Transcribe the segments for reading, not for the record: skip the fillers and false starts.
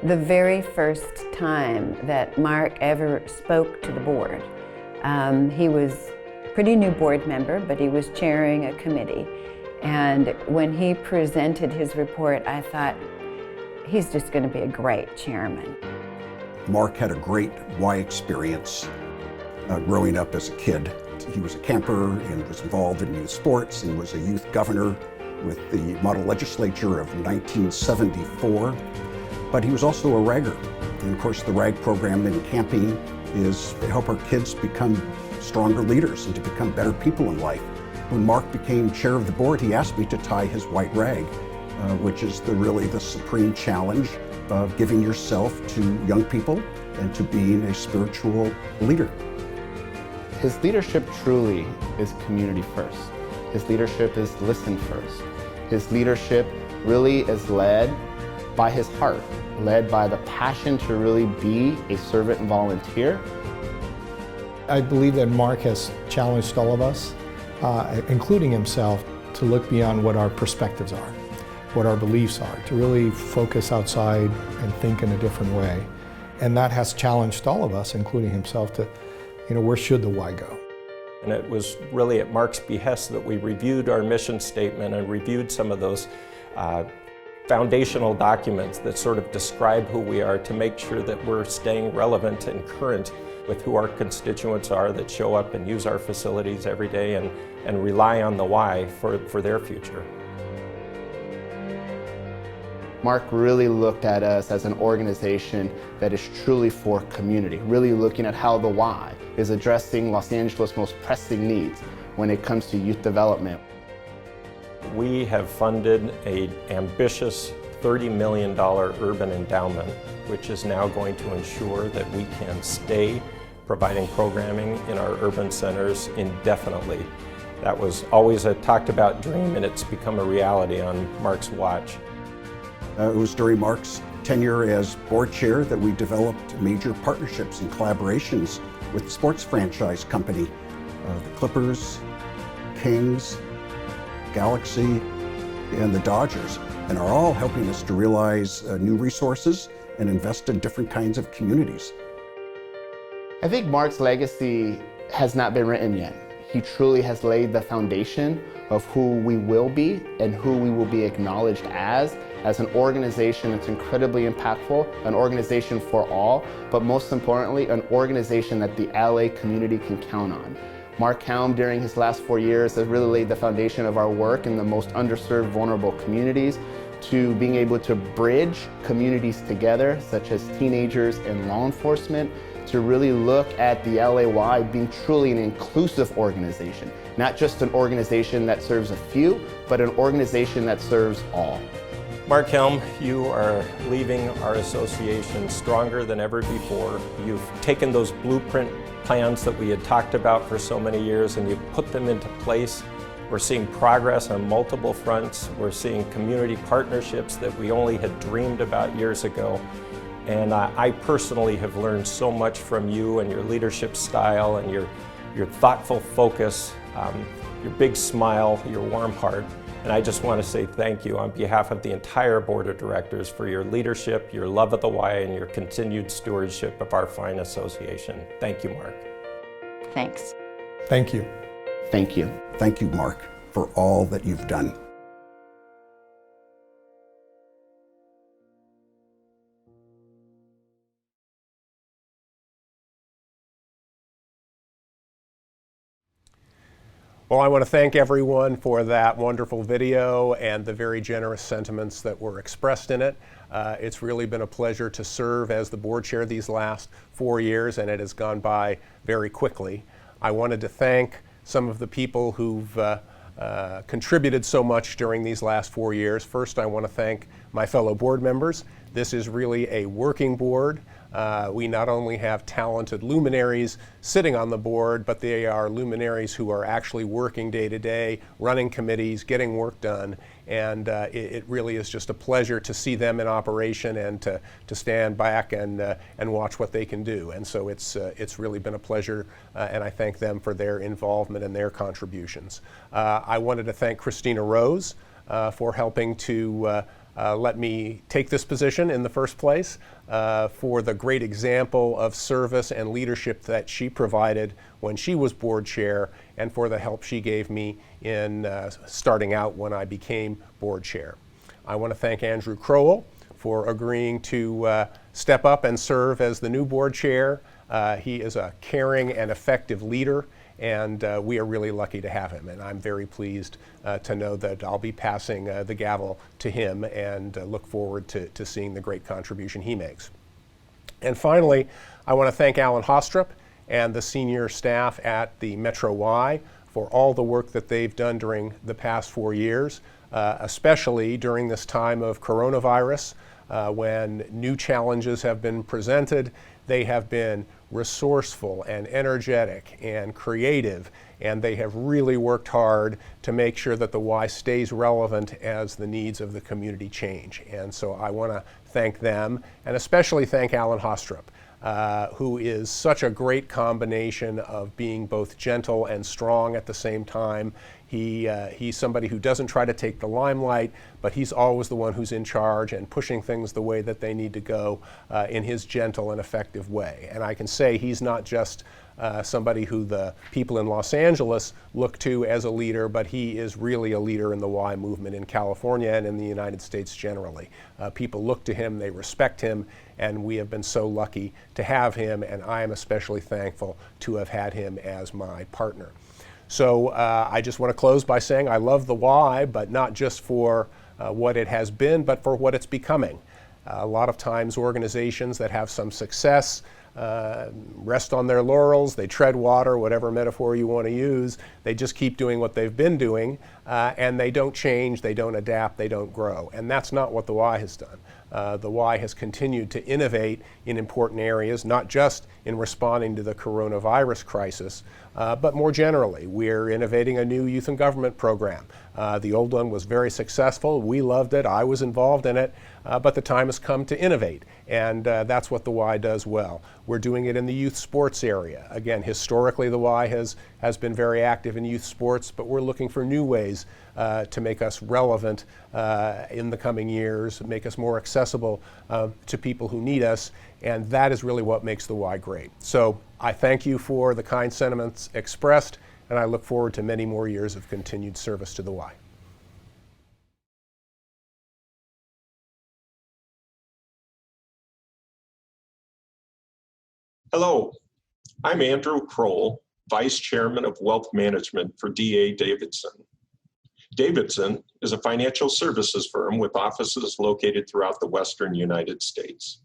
The very first time that Mark ever spoke to the board, he was a pretty new board member, but he was chairing a committee. And when he presented his report, I thought, he's just going to be a great chairman. Mark had a great Y experience growing up as a kid. He was a camper and was involved in youth sports and was a youth governor with the model legislature of 1974. But he was also a ragger. And of course, the RAG program in camping is to help our kids become stronger leaders and to become better people in life. When Mark became chair of the board, he asked me to tie his white rag, which is really the supreme challenge of giving yourself to young people and to being a spiritual leader. His leadership truly is community first. His leadership is listen first. His leadership really is led by his heart, led by the passion to really be a servant and volunteer. I believe that Mark has challenged all of us, including himself, to look beyond what our perspectives are, what our beliefs are, to really focus outside and think in a different way. And that has challenged all of us, including himself, to, where should the Y go? And it was really at Mark's behest that we reviewed our mission statement and reviewed some of those foundational documents that sort of describe who we are to make sure that we're staying relevant and current with who our constituents are that show up and use our facilities every day and rely on the Y for their future. Mark really looked at us as an organization that is truly for community, really looking at how the Y is addressing Los Angeles' most pressing needs when it comes to youth development. We have funded an ambitious $30 million urban endowment, which is now going to ensure that we can stay providing programming in our urban centers indefinitely. That was always a talked about dream, and it's become a reality on Mark's watch. It was during Mark's tenure as board chair that we developed major partnerships and collaborations with the sports franchise company, the Clippers, Kings, Galaxy, and the Dodgers, and are all helping us to realize new resources and invest in different kinds of communities. I think Mark's legacy has not been written yet. He truly has laid the foundation of who we will be and who we will be acknowledged as an organization that's incredibly impactful, an organization for all, but most importantly, an organization that the LA community can count on. Mark Helm, during his last 4 years, has really laid the foundation of our work in the most underserved, vulnerable communities, to being able to bridge communities together, such as teenagers and law enforcement, to really look at the LAY being truly an inclusive organization, not just an organization that serves a few, but an organization that serves all. Mark Helm, you are leaving our association stronger than ever before. You've taken those blueprint plans that we had talked about for so many years and you've put them into place. We're seeing progress on multiple fronts. We're seeing community partnerships that we only had dreamed about years ago. And I personally have learned so much from you and your leadership style and your thoughtful focus, your big smile, your warm heart. And I just want to say thank you on behalf of the entire board of directors for your leadership, your love of the Y, and your continued stewardship of our fine association. Thank you, Mark. Thanks. Thank you. Thank you. Thank you, Mark, for all that you've done. Well, I want to thank everyone for that wonderful video and the very generous sentiments that were expressed in it. It's really been a pleasure to serve as the board chair these last 4 years, and it has gone by very quickly. I wanted to thank some of the people who've contributed so much during these last 4 years. First, I want to thank my fellow board members. This is really a working board. We not only have talented luminaries sitting on the board, but they are luminaries who are actually working day to day, running committees, getting work done, and it really is just a pleasure to see them in operation and to stand back and watch what they can do. And so it's really been a pleasure, and I thank them for their involvement and their contributions. I wanted to thank Christina Rose for helping to let me take this position in the first place, for the great example of service and leadership that she provided when she was board chair, and for the help she gave me in starting out when I became board chair. I want to thank Andrew Crowell for agreeing to step up and serve as the new board chair. He is a caring and effective leader, and we are really lucky to have him. And I'm very pleased to know that I'll be passing the gavel to him, and look forward to seeing the great contribution he makes. And finally, I want to thank Alan Hostrup and the senior staff at the Metro Y for all the work that they've done during the past 4 years, especially during this time of coronavirus, when new challenges have been presented. They have been resourceful and energetic and creative, and they have really worked hard to make sure that the Y stays relevant as the needs of the community change. And so I want to thank them, and especially thank Alan Hostrup, who is such a great combination of being both gentle and strong at the same time. He's somebody who doesn't try to take the limelight, but he's always the one who's in charge and pushing things the way that they need to go in his gentle and effective way. And I can say he's not just somebody who the people in Los Angeles look to as a leader, but he is really a leader in the Y movement in California and in the United States generally. People look to him, they respect him, and we have been so lucky to have him, and I am especially thankful to have had him as my partner. So I just want to close by saying I love the Y, but not just for what it has been, but for what it's becoming. A lot of times organizations that have some success rest on their laurels, they tread water, whatever metaphor you want to use. They just keep doing what they've been doing, and they don't change, they don't adapt, they don't grow. And that's not what the Y has done. The Y has continued to innovate in important areas, not just in responding to the coronavirus crisis, but more generally. We're innovating a new youth and government program. The old one was very successful. We loved it. I was involved in it. But the time has come to innovate, and that's what the Y does well. We're doing it in the youth sports area. Again, historically the Y has been very active in youth sports, but we're looking for new ways to make us relevant in the coming years, make us more accessible to people who need us, and that is really what makes the Y great. So I thank you for the kind sentiments expressed, and I look forward to many more years of continued service to the Y. Hello, I'm Andrew Crowell, Vice Chairman of Wealth Management for D.A. Davidson. Davidson is a financial services firm with offices located throughout the Western United States.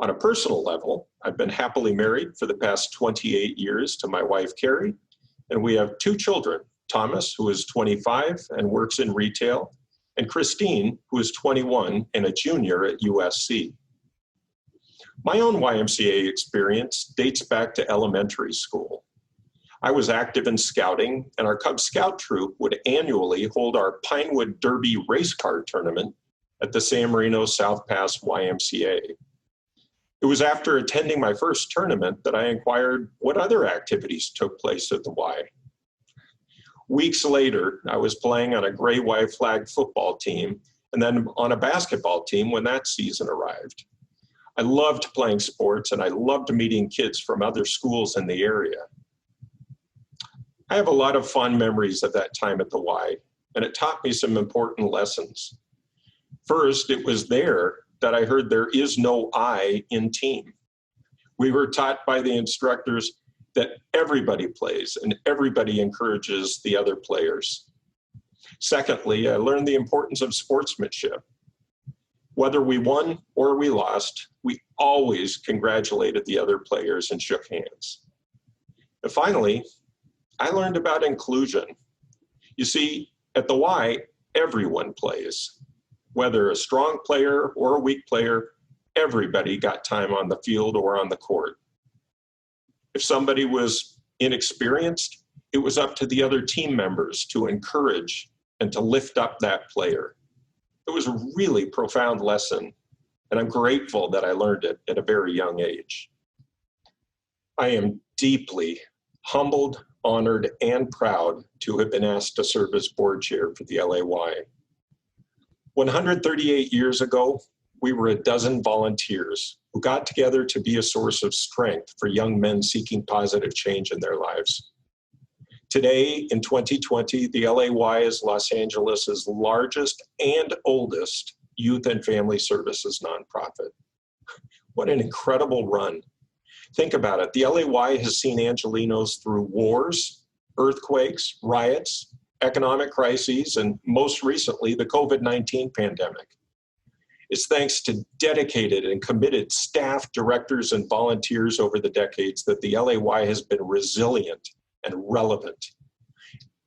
On a personal level, I've been happily married for the past 28 years to my wife, Carrie, and we have 2 children, Thomas, who is 25 and works in retail, and Christine, who is 21 and a junior at USC. My own YMCA experience dates back to elementary school. I was active in scouting, and our Cub Scout troop would annually hold our Pinewood Derby race car tournament at the San Marino South Pass YMCA. It was after attending my first tournament that I inquired what other activities took place at the Y. Weeks later, I was playing on a gray white flag football team and then on a basketball team when that season arrived. I loved playing sports, and I loved meeting kids from other schools in the area. I have a lot of fond memories of that time at the Y, and it taught me some important lessons. First, it was there that I heard there is no I in team. We were taught by the instructors that everybody plays and everybody encourages the other players. Secondly, I learned the importance of sportsmanship. Whether we won or we lost, we always congratulated the other players and shook hands. And finally, I learned about inclusion. You see, at the Y, everyone plays. Whether a strong player or a weak player, everybody got time on the field or on the court. If somebody was inexperienced, it was up to the other team members to encourage and to lift up that player. It was a really profound lesson, and I'm grateful that I learned it at a very young age. I am deeply humbled, honored, and proud to have been asked to serve as board chair for the LAY. 138 years ago, we were a dozen volunteers who got together to be a source of strength for young men seeking positive change in their lives. Today, in 2020, the LAY is Los Angeles' largest and oldest youth and family services nonprofit. What an incredible run. Think about it. The LAY has seen Angelenos through wars, earthquakes, riots, economic crises, and most recently, the COVID-19 pandemic. It's thanks to dedicated and committed staff, directors, and volunteers over the decades that the LAY has been resilient and relevant.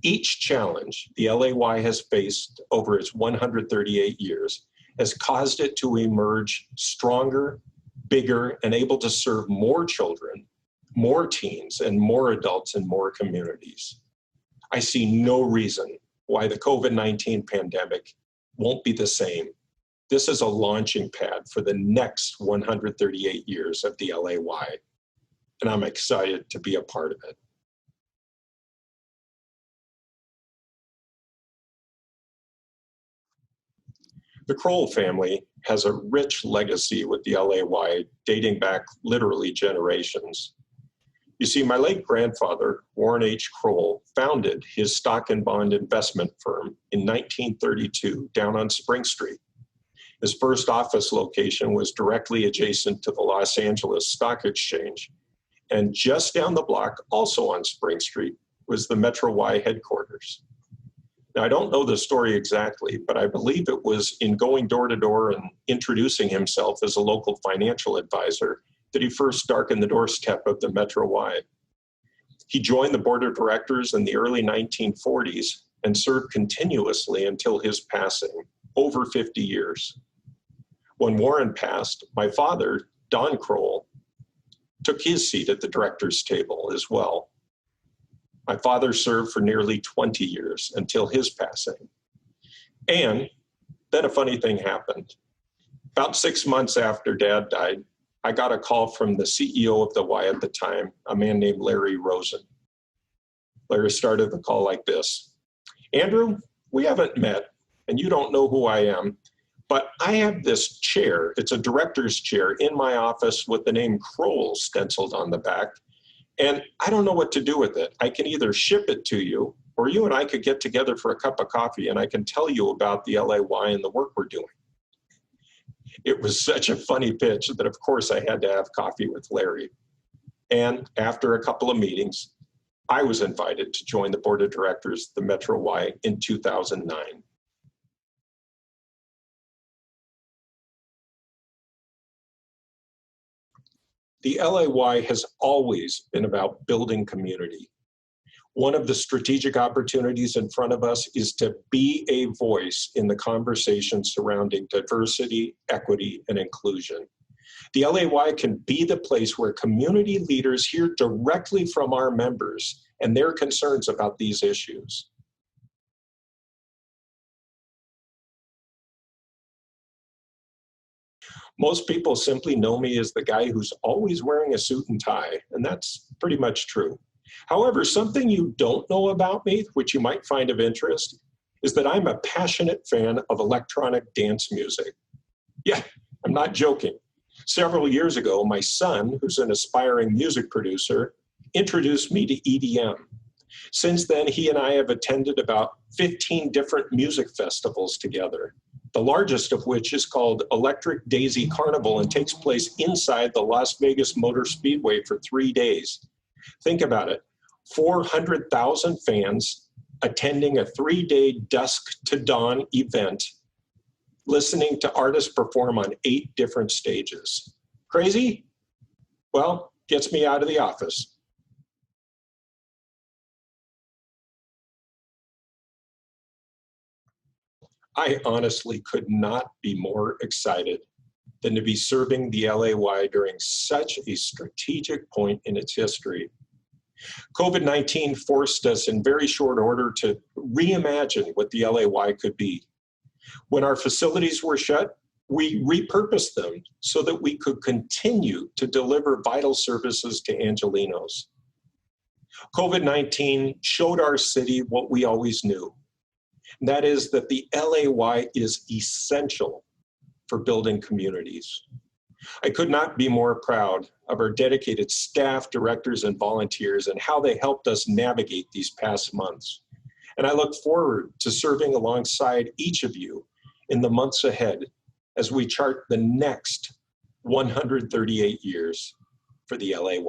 Each challenge the LAY has faced over its 138 years has caused it to emerge stronger, bigger, and able to serve more children, more teens, and more adults in more communities. I see no reason why the COVID-19 pandemic won't be the same. This is a launching pad for the next 138 years of the LAY, and I'm excited to be a part of it. The Crowell family has a rich legacy with the LAY dating back literally generations. You see, my late grandfather, Warren H. Crowell, founded his stock and bond investment firm in 1932 down on Spring Street. His first office location was directly adjacent to the Los Angeles Stock Exchange. And just down the block, also on Spring Street, was the Metro Y headquarters. Now, I don't know the story exactly, but I believe it was in going door to door and introducing himself as a local financial advisor that he first darkened the doorstep of the Metro Y. He joined the board of directors in the early 1940s and served continuously until his passing, over 50 years. When Warren passed, my father, Don Crowell, took his seat at the director's table as well. My father served for nearly 20 years until his passing. And then a funny thing happened. About 6 months after Dad died, I got a call from the CEO of the Y at the time, a man named Larry Rosen. Larry started the call like this: Andrew, we haven't met, and you don't know who I am, but I have this chair, it's a director's chair, in my office with the name Crowell stenciled on the back, and I don't know what to do with it. I can either ship it to you, or you and I could get together for a cup of coffee and I can tell you about the LAY and the work we're doing. It was such a funny pitch that of course I had to have coffee with Larry. And after a couple of meetings, I was invited to join the board of directors of the Metro Y in 2009. The LAY has always been about building community. One of the strategic opportunities in front of us is to be a voice in the conversation surrounding diversity, equity, and inclusion. The LAY can be the place where community leaders hear directly from our members and their concerns about these issues. Most people simply know me as the guy who's always wearing a suit and tie, and that's pretty much true. However, something you don't know about me, which you might find of interest, is that I'm a passionate fan of electronic dance music. Yeah, I'm not joking. Several years ago, my son, who's an aspiring music producer, introduced me to EDM. Since then, he and I have attended about 15 different music festivals together, the largest of which is called Electric Daisy Carnival and takes place inside the Las Vegas Motor Speedway for 3 days. Think about it, 400,000 fans attending a 3-day dusk to dawn event, listening to artists perform on 8 different stages. Crazy? Well, gets me out of the office. I honestly could not be more excited than to be serving the LAY during such a strategic point in its history. COVID-19 forced us in very short order to reimagine what the LAY could be. When our facilities were shut, we repurposed them so that we could continue to deliver vital services to Angelenos. COVID-19 showed our city what we always knew. And that is that the LAY is essential for building communities. I could not be more proud of our dedicated staff, directors, and volunteers and how they helped us navigate these past months. And I look forward to serving alongside each of you in the months ahead as we chart the next 138 years for the LAY.